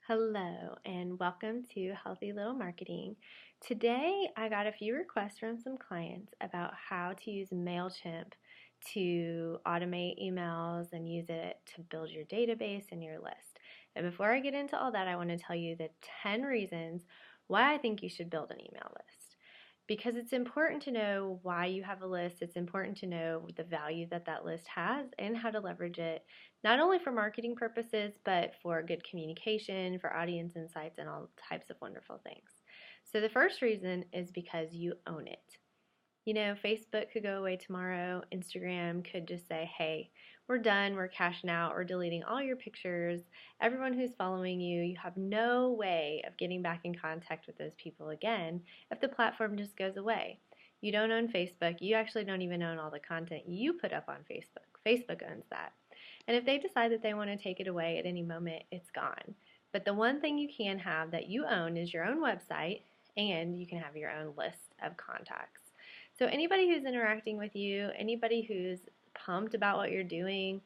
Hello and welcome to Healthy Little Marketing. Today I got a few requests from some clients about how to use MailChimp to automate emails and use it to build your database and your list. And before I get into all that, I want to tell you the 10 reasons why I think you should build an email list. Because it's important to know why you have a list, it's important to know the value that that list has and how to leverage it not only for marketing purposes, but for good communication, for audience insights, and all types of wonderful things. So the first reason is because you own it. You know, Facebook could go away tomorrow. Instagram could just say, hey, we're done, we're cashing out, we're deleting all your pictures. Everyone who's following you, you have no way of getting back in contact with those people again if the platform just goes away. You don't own Facebook. You actually don't even own all the content you put up on Facebook. Facebook owns that. And if they decide that they want to take it away at any moment, it's gone. But the one thing you can have that you own is your own website, and you can have your own list of contacts. So anybody who's interacting with you, anybody who's pumped about what you're doing,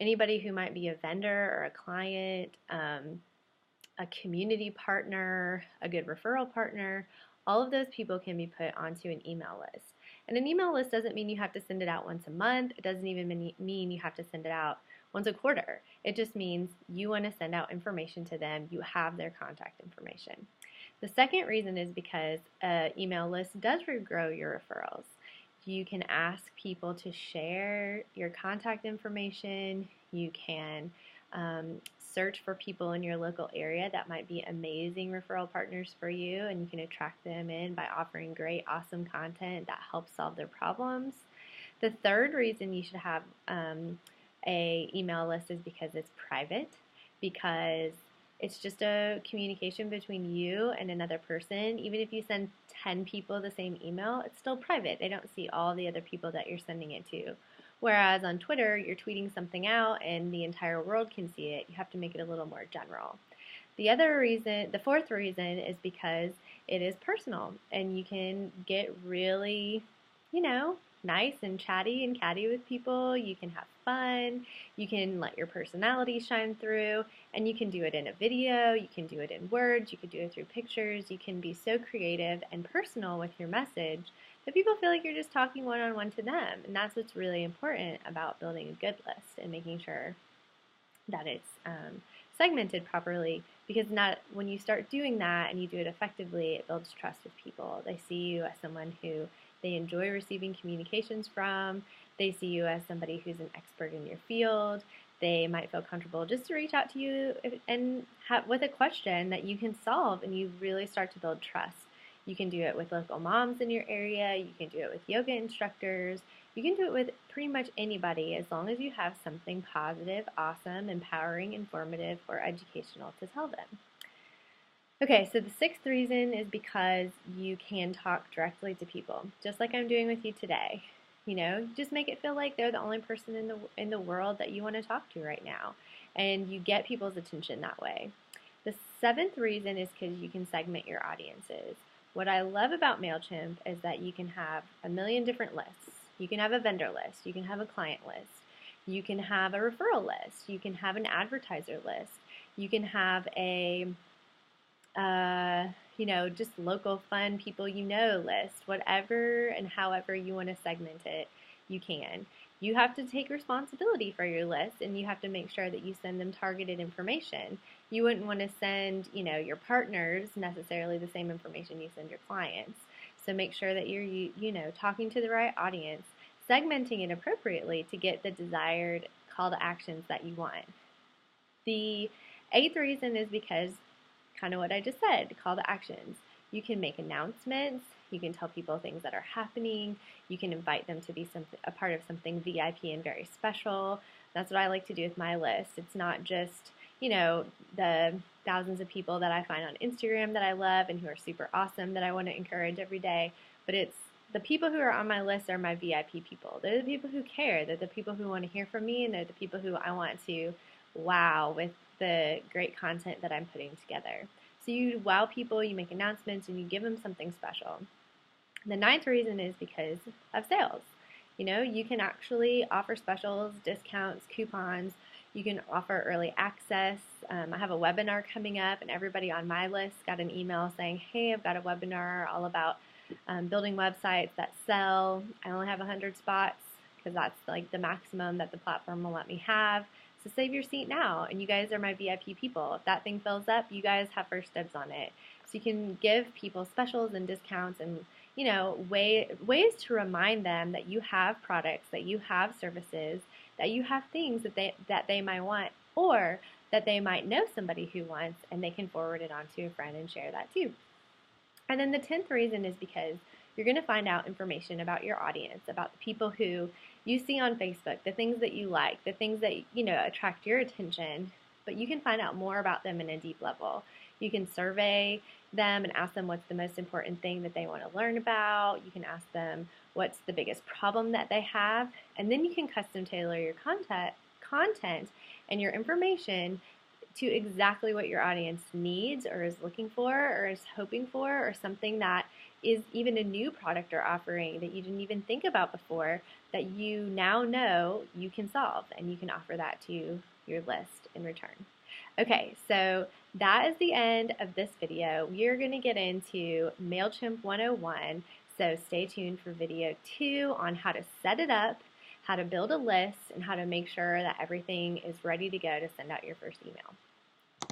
anybody who might be a vendor or a client, a community partner, a good referral partner, all of those people can be put onto an email list. And an email list doesn't mean you have to send it out once a month. It doesn't even mean you have to send it out once a quarter. It just means you want to send out information to them. You have their contact information. The second reason is because an email list does regrow your referrals. You can ask people to share your contact information. You can search for people in your local area that might be amazing referral partners for you, and you can attract them in by offering great, awesome content that helps solve their problems. The third reason you should have a email list is because it's private, because it's just a communication between you and another person. Even if you send 10 people the same email, it's still private. They don't see all the other people that you're sending it to. Whereas on Twitter, you're tweeting something out and the entire world can see it. You have to make it a little more general. The fourth reason is because it is personal and you can get really, nice and chatty and catty with people. You can have fun. You can let your personality shine through, and you can do it in a video. You can do it in words. You can do it through pictures. You can be so creative and personal with your message that people feel like you're just talking one-on-one to them. And that's what's really important about building a good list and making sure that it's segmented properly, because not when you start doing that and you do it effectively, it builds trust with people. They see you as someone who they enjoy receiving communications from. They see you as somebody who's an expert in your field. They might feel comfortable just to reach out to you and with a question that you can solve, and you really start to build trust. You can do it with local moms in your area. You can do it with yoga instructors. You can do it with pretty much anybody as long as you have something positive, awesome, empowering, informative, or educational to tell them. Okay, so the sixth reason is because you can talk directly to people, just like I'm doing with you today. Just make it feel like they're the only person in the world that you want to talk to right now, and you get people's attention that way. The seventh reason is because you can segment your audiences. What I love about MailChimp is that you can have a million different lists. You can have a vendor list. You can have a client list. You can have a referral list. You can have an advertiser list. You can have a just local fun people list. Whatever and however you want to segment it, you can. You have to take responsibility for your list, and you have to make sure that you send them targeted information. You wouldn't want to send, your partners necessarily the same information you send your clients. So make sure that you're, talking to the right audience, segmenting it appropriately to get the desired call to actions that you want. The eighth reason is because kind of what I just said, call to actions. You can make announcements. You can tell people things that are happening. You can invite them to be a part of something VIP and very special. That's what I like to do with my list. It's not just, the thousands of people that I find on Instagram that I love and who are super awesome that I want to encourage every day, but it's the people who are on my list are my VIP people. They're the people who care. They're the people who want to hear from me, and they're the people who I want to wow with the great content that I'm putting together. So you wow people, you make announcements, and you give them something special. The ninth reason is because of sales. You can actually offer specials, discounts, coupons. You can offer early access. I have a webinar coming up, and everybody on my list got an email saying, hey, I've got a webinar all about building websites that sell. I only have 100 spots because that's like the maximum that the platform will let me have. So save your seat now, and you guys are my VIP people. If that thing fills up, you guys have first dibs on it. So you can give people specials and discounts and ways to remind them that you have products, that you have services, that you have things that they might want, or that they might know somebody who wants, and they can forward it on to a friend and share that too. And then the 10th reason is because you're going to find out information about your audience, about the people who you see on Facebook, the things that you like, the things that attract your attention, but you can find out more about them in a deep level. You can survey them and ask them what's the most important thing that they want to learn about. You can ask them what's the biggest problem that they have, and then you can custom tailor your content and your information to exactly what your audience needs or is looking for or is hoping for, or something that is even a new product or offering that you didn't even think about before that you now know you can solve, and you can offer that to your list in return. Okay, so that is the end of this video. We are going to get into MailChimp 101, so stay tuned for video 2 on how to set it up, how to build a list, and how to make sure that everything is ready to go to send out your first email.